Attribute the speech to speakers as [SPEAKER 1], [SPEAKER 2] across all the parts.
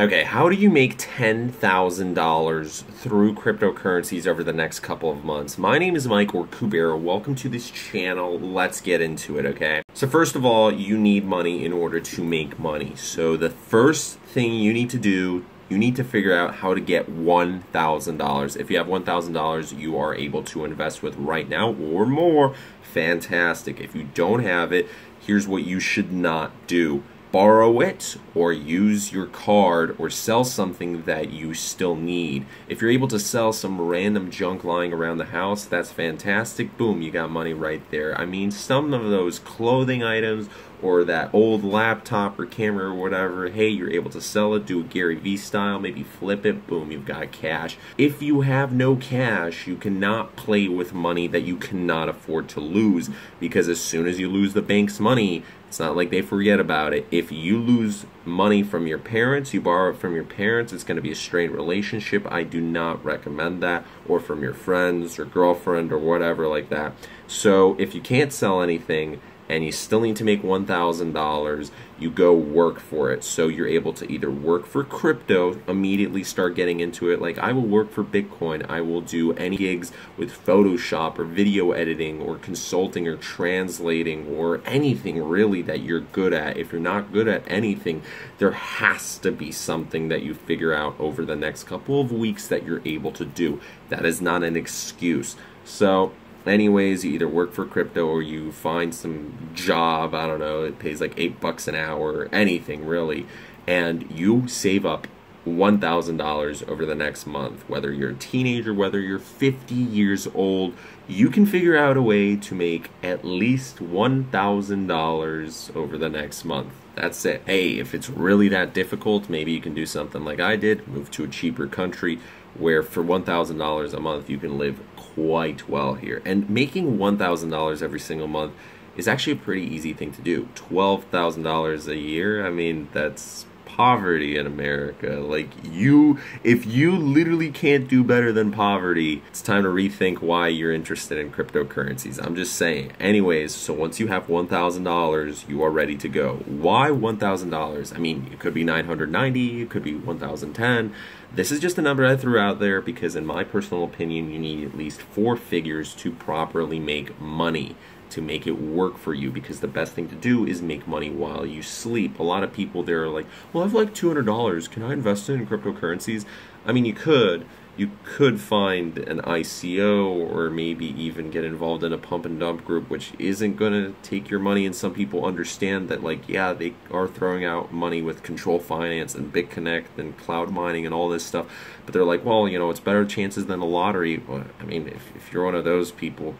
[SPEAKER 1] Okay, how do you make $10,000 through cryptocurrencies over the next couple of months? My name is Mike or Kubera. Welcome to this channel. Let's get into it, okay? So first of all, you need money in order to make money. So the first thing you need to do, you need to figure out how to get $1,000. If you have $1,000 you are able to invest with right now or more, fantastic. If you don't have it, here's what you should not do. Borrow it or use your card or sell something that you still need. If you're able to sell some random junk lying around the house, that's fantastic. Boom, you got money right there. I mean, some of those clothing items or that old laptop or camera or whatever, hey, you're able to sell it, do a Gary Vee style, maybe flip it, boom, you've got cash. If you have no cash, you cannot play with money that you cannot afford to lose, because as soon as you lose the bank's money, it's not like they forget about it. If you lose money from your parents, you borrow it from your parents, it's going to be a strained relationship. I do not recommend that. Or from your friends or girlfriend or whatever like that. So if you can't sell anything and you still need to make $1,000, you go work for it. So you're able to either work for crypto, immediately start getting into it. Like, I will work for Bitcoin. I will do any gigs with Photoshop or video editing or consulting or translating or anything really that you're good at. If you're not good at anything, there has to be something that you figure out over the next couple of weeks that you're able to do. That is not an excuse. So anyways, you either work for crypto or you find some job, I don't know, it pays like $8 an hour, anything really, and you save up $1,000 over the next month. Whether you're a teenager, whether you're 50 years old, you can figure out a way to make at least $1,000 over the next month. That's it. Hey, if it's really that difficult, maybe you can do something like I did, move to a cheaper country where for $1,000 a month you can live quite well here. And making $1,000 every single month is actually a pretty easy thing to do. $12,000 a year, I mean, that's poverty in America. Like, if you literally can't do better than poverty, it's time to rethink why you're interested in cryptocurrencies. I'm just saying. Anyways, so once you have $1,000, you are ready to go. Why $1,000? I mean, it could be 990, it could be 1,010. This is just a number I threw out there because in my personal opinion, you need at least 4 figures to properly make money, to make it work for you, because the best thing to do is make money while you sleep. A lot of people, they're like, well, I have like $200, can I invest it in cryptocurrencies? I mean, you could find an ICO or maybe even get involved in a pump and dump group, which isn't going to take your money. And some people understand that, like, yeah, they are throwing out money with Control Finance and BitConnect and cloud mining and all this stuff, but they're like, well, you know, it's better chances than the lottery. Well, I mean, if you're one of those people,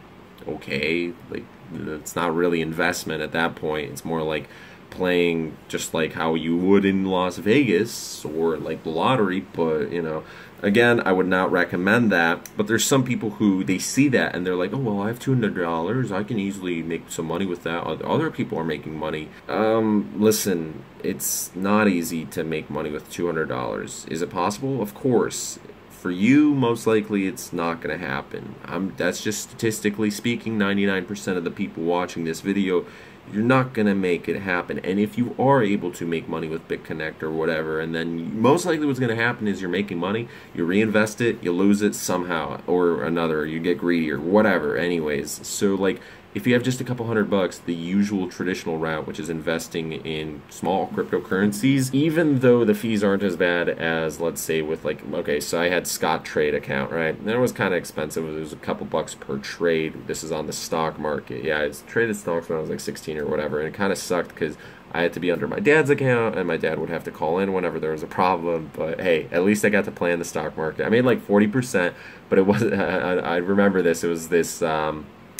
[SPEAKER 1] okay, like, it's not really investment at that point. It's more like playing just like how you would in Las Vegas or like the lottery. But, you know, again, I would not recommend that. But there's some people who, they see that and they're like, oh, well, I have $200, I can easily make some money with that. Other people are making money. Listen, it's not easy to make money with $200. Is it possible? Of course. For you, most likely it's not going to happen. That's just statistically speaking, 99% of the people watching this video, you're not going to make it happen. And if you are able to make money with BitConnect or whatever, and then most likely what's going to happen is you're making money, you reinvest it, you lose it somehow or another, you get greedy or whatever. Anyways, so like, if you have just a couple $100, the usual traditional route, which is investing in small cryptocurrencies, even though the fees aren't as bad as, let's say, with like, okay, so I had Scottrade account, right? And it was kind of expensive. It was a couple bucks per trade. This is on the stock market. Yeah, I traded stocks when I was like 16 or whatever, and it kind of sucked because I had to be under my dad's account, and my dad would have to call in whenever there was a problem. But hey, at least I got to play in the stock market. I made like 40%, but it wasn't. I remember this. It was this.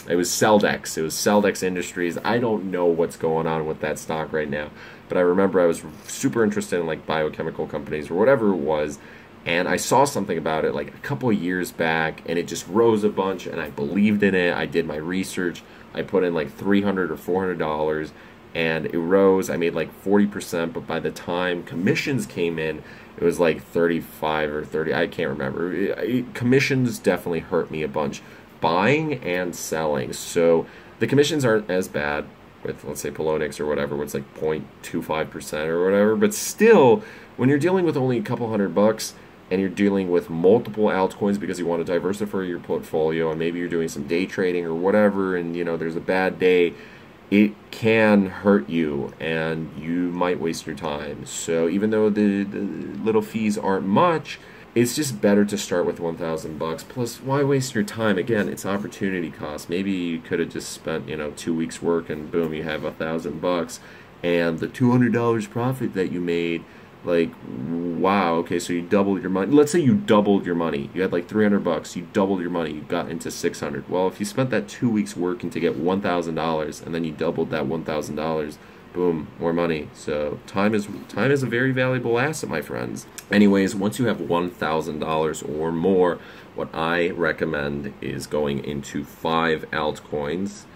[SPEAKER 1] It was Celdex. It was Celdex Industries. I don't know what's going on with that stock right now, but I remember I was super interested in like biochemical companies or whatever it was, and I saw something about it like a couple of years back, and it just rose a bunch, and I believed in it. I did my research. I put in like $300 or $400, and it rose. I made like 40%, but by the time commissions came in, it was like 35 or 30. I can't remember. Commissions definitely hurt me a bunch, buying and selling. So the commissions aren't as bad. with, let's say, Polonix or whatever, where it's like 0.25% or whatever. But still, when you're dealing with only a couple $100 and you're dealing with multiple altcoins because you want to diversify your portfolio, and maybe you're doing some day trading or whatever, and there's a bad day, it can hurt you and you might waste your time. So even though the little fees aren't much, it's just better to start with $1,000. Plus, why waste your time? Again, it's opportunity cost. Maybe you could have just spent 2 weeks work and boom, you have $1,000, and the $200 profit that you made, like, wow, okay, so you doubled your money. Let's say you doubled your money. You had like $300, you doubled your money, you got into $600. Well, if you spent that 2 weeks working to get $1,000 and then you doubled that $1,000, boom, more money. So time is a very valuable asset, my friends. Anyways, once you have $1,000 or more, what I recommend is going into 5 altcoins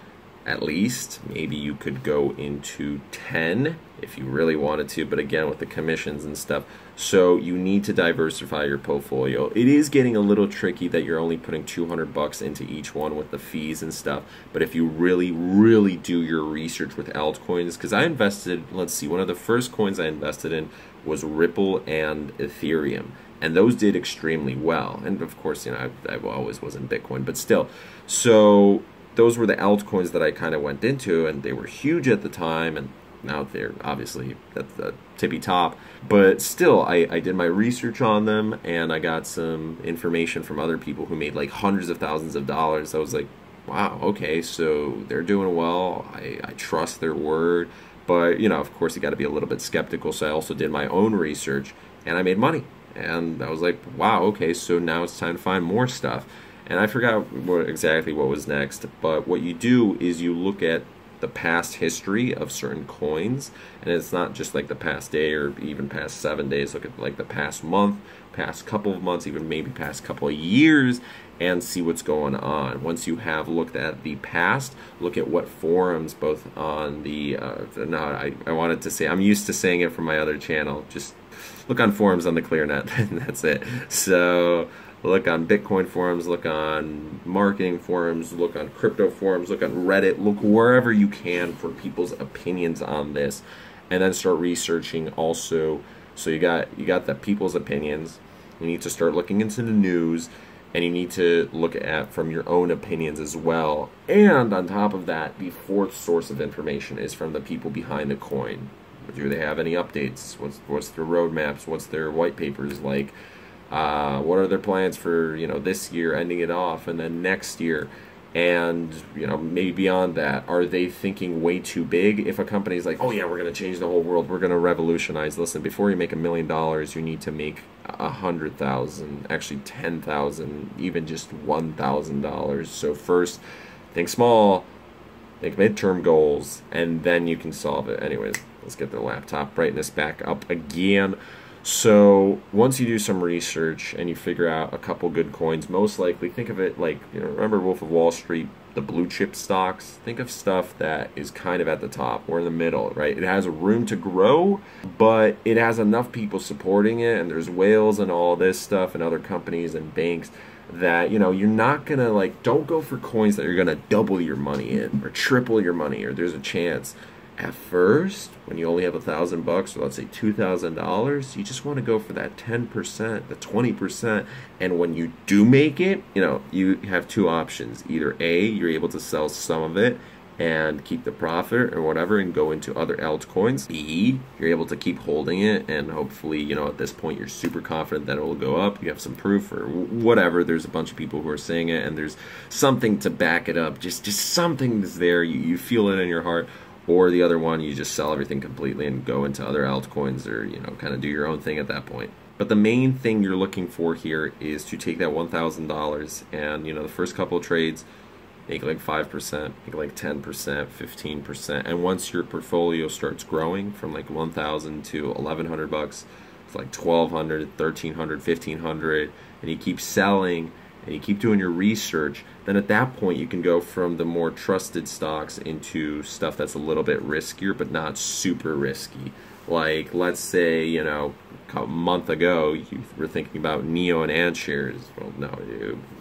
[SPEAKER 1] at least. Maybe you could go into 10 if you really wanted to, but again, with the commissions and stuff. So you need to diversify your portfolio. It is getting a little tricky that you're only putting $200 into each one with the fees and stuff. But if you really, really do your research with altcoins, because I invested, let's see, one of the first coins I invested in was Ripple and Ethereum. And those did extremely well. And of course, I always was in Bitcoin, but still. So those were the altcoins that I kind of went into, and they were huge at the time, and now they're obviously at the tippy top. But still, I did my research on them, and I got some information from other people who made like hundreds of thousands of dollars. I was like, wow, okay, so they're doing well. I trust their word. But, of course, you got to be a little bit skeptical, so I also did my own research, and I made money. And I was like, wow, okay, so now it's time to find more stuff. And I forgot exactly what was next, but what you do is you look at the past history of certain coins, and it's not just like the past day or even past 7 days. Look at like the past month, past couple of months, even maybe past couple of years, and see what's going on. Once you have looked at the past, look at what forums, both on the I wanted to say, I'm used to saying it from my other channel, just look on forums on the ClearNet, and that's it. So look on Bitcoin forums, look on marketing forums, look on crypto forums, look on Reddit, look wherever you can for people's opinions on this, and then start researching also. So you got the people's opinions. You need to start looking into the news, and you need to look at from your own opinions as well. And on top of that, the fourth source of information is from the people behind the coin. Do they have any updates? What's their roadmaps? What's their white papers like? What are their plans for this year, ending it off, and then next year, and maybe beyond that? Are they thinking way too big? If a company's like, oh yeah, we're going to change the whole world, we're going to revolutionize. Listen, before you make $1 million, you need to make 100,000, actually 10,000, even just $1,000. So first, think small, think midterm goals, and then you can solve it. Anyways, let's get the laptop brightness back up again. So once you do some research and you figure out a couple good coins, most likely think of it like, remember Wolf of Wall Street, the blue chip stocks? Think of stuff that is kind of at the top or in the middle, right? It has room to grow, but it has enough people supporting it, and there's whales and all this stuff and other companies and banks that, you're not going to, don't go for coins that you're going to double your money in or triple your money, or there's a chance. At first, when you only have $1,000, or let's say $2,000, you just want to go for that 10%, the 20%, and when you do make it, you have two options. Either A, you're able to sell some of it and keep the profit or whatever and go into other altcoins. B, you're able to keep holding it, and hopefully, at this point you're super confident that it will go up. You have some proof or whatever. There's a bunch of people who are saying it, and there's something to back it up. Just something's there. You feel it in your heart. Or the other one, you just sell everything completely and go into other altcoins, or kind of do your own thing at that point. But the main thing you're looking for here is to take that $1,000 and the first couple of trades, make like 5%, make like 10%, 15%, and once your portfolio starts growing from like $1,000 to $1,100, it's like $1,200, $1,300, $1,500, and you keep selling and you keep doing your research, then at that point you can go from the more trusted stocks into stuff that's a little bit riskier but not super risky. Like, let's say, a month ago you were thinking about NEO and ANT shares. Well, no,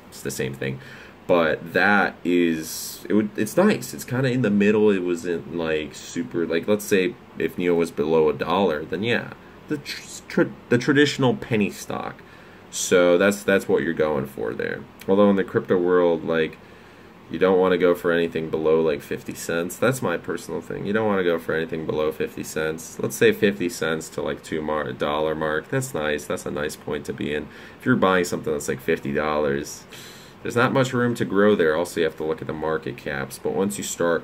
[SPEAKER 1] it's the same thing. But that is it's nice. It's kind of in the middle. It wasn't like super, like, let's say if NIO was below $1, then yeah, the traditional penny stock. So that's what you're going for there. Although in the crypto world, like, you don't want to go for anything below like 50 cents. That's my personal thing. You don't want to go for anything below 50 cents. Let's say 50 cents to like $2 mark. That's nice. That's a nice point to be in. If you're buying something that's like $50, there's not much room to grow there. Also, you have to look at the market caps. But once you start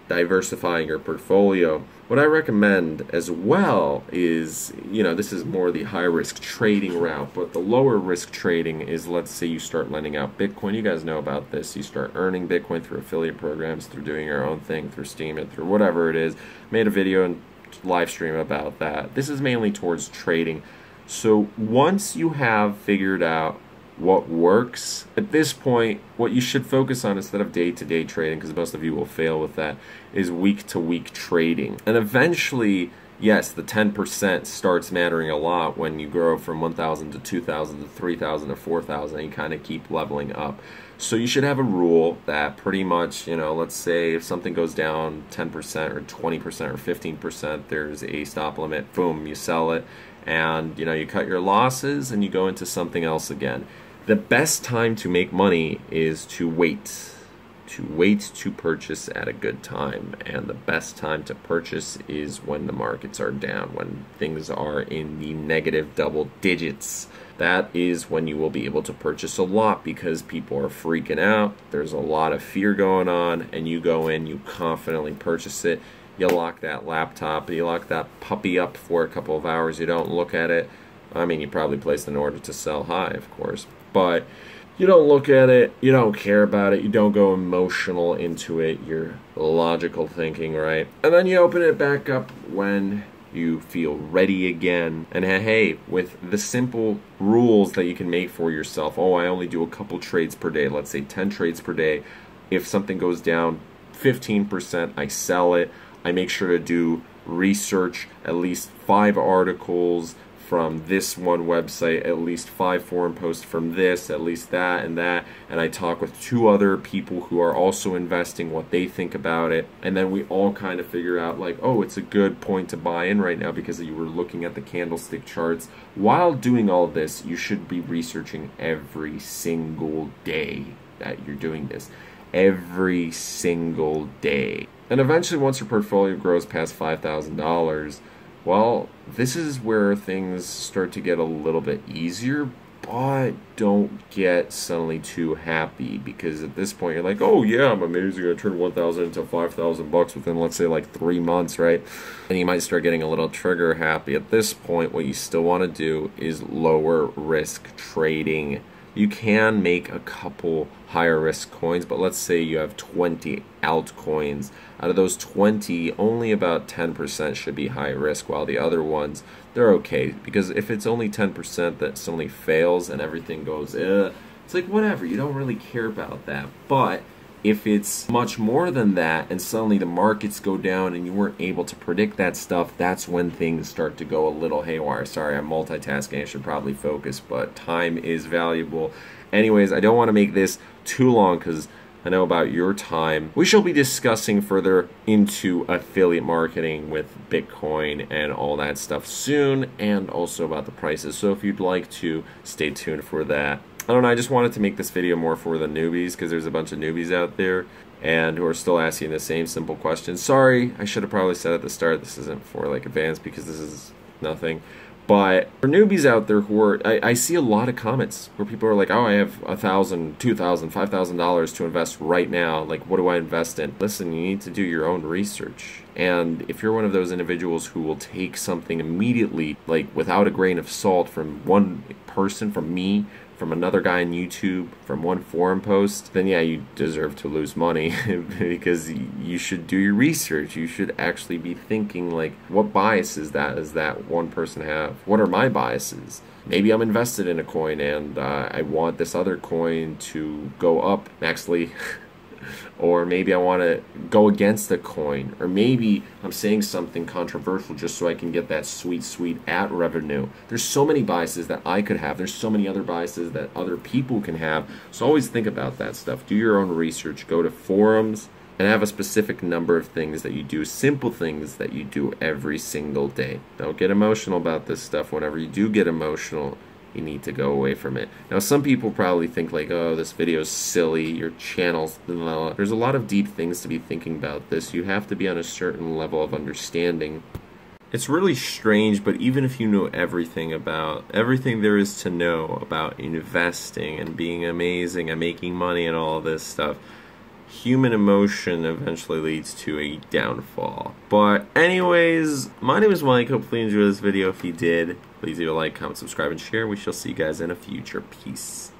[SPEAKER 1] diversifying your portfolio, what I recommend as well is, this is more the high risk trading route, but the lower risk trading is, let's say you start lending out Bitcoin. You guys know about this. You start earning Bitcoin through affiliate programs, through doing your own thing, through Steam it, through whatever it is. Made a video and live stream about that. This is mainly towards trading. So once you have figured out what works, at this point, what you should focus on instead of day-to-day trading, because most of you will fail with that, is week-to-week trading. And eventually, yes, the 10% starts mattering a lot when you grow from 1,000 to 2,000 to 3,000 to 4,000, and you kind of keep leveling up. So you should have a rule that pretty much, let's say if something goes down 10% or 20% or 15%, there's a stop limit, boom, you sell it, and you cut your losses and you go into something else again. The best time to make money is to wait to purchase at a good time, and the best time to purchase is when the markets are down, when things are in the negative double digits. That is when you will be able to purchase a lot, because people are freaking out, there's a lot of fear going on, and you go in, you confidently purchase it, you lock that laptop, you lock that puppy up for a couple of hours, you don't look at it. I mean, you probably placed an order to sell high, of course, but you don't look at it, you don't care about it, you don't go emotional into it, you're logical thinking, right? And then you open it back up when you feel ready again. And hey, with the simple rules that you can make for yourself, I only do a couple trades per day, let's say 10 trades per day. If something goes down 15%, I sell it. I make sure to do research, at least 5 articles from this one website, at least 5 forum posts from this, at least that, and I talk with 2 other people who are also investing, what they think about it, and then we all kind of figure out like, it's a good point to buy in right now because you were looking at the candlestick charts. While doing all this, you should be researching every single day that you're doing this. Every single day. And eventually, once your portfolio grows past $5,000, well, this is where things start to get a little bit easier, but don't get suddenly too happy, because at this point you're like, yeah, I'm amazing, I turned 1,000 into 5,000 bucks within, let's say, like 3 months, right? And you might start getting a little trigger happy. At this point, what you still want to do is lower risk trading. You can make a couple higher risk coins, but let's say you have 20 altcoins. Out of those 20, only about 10% should be high risk, while the other ones, they're okay. Because if it's only 10% that suddenly fails and everything goes, it's like whatever, you don't really care about that. But if it's much more than that and suddenly the markets go down and you weren't able to predict that stuff, that's when things start to go a little haywire. Sorry, I'm multitasking, I should probably focus, but time is valuable. Anyways, I don't want to make this too long because I know about your time. We shall be discussing further into affiliate marketing with Bitcoin and all that stuff soon, and also about the prices. So if you'd like to, stay tuned for that. I don't know, I just wanted to make this video more for the newbies, because there's a bunch of newbies out there and who are still asking the same simple questions. Sorry, I should have probably said at the start this isn't for like advanced, because this is nothing. But for newbies out there who are, I see a lot of comments where people are like, I have $1,000, $2,000, $5,000 to invest right now. Like, what do I invest in? Listen, you need to do your own research. And if you're one of those individuals who will take something immediately, like without a grain of salt, from one person, from me, from another guy on YouTube, from one forum post, then yeah, you deserve to lose money because you should do your research. You should actually be thinking like, what biases does that one person have? What are my biases? Maybe I'm invested in a coin and I want this other coin to go up. Actually, or maybe I want to go against the coin, or maybe I'm saying something controversial just so I can get that sweet, sweet ad revenue. There's so many biases that I could have. There's so many other biases that other people can have. So always think about that stuff. Do your own research. Go to forums and have a specific number of things that you do, simple things that you do every single day. Don't get emotional about this stuff. Whenever you do get emotional, you need to go away from it. Now, some people probably think like, oh, this video is silly, your channel's blah, blah, blah. There's a lot of deep things to be thinking about this. You have to be on a certain level of understanding. It's really strange, but even if you know everything there is to know about investing and being amazing and making money and all this stuff, human emotion eventually leads to a downfall. But anyways, my name is Mike. Hopefully you enjoyed this video. If you did, please leave a like, comment, subscribe, and share. We shall see you guys in a future. Peace.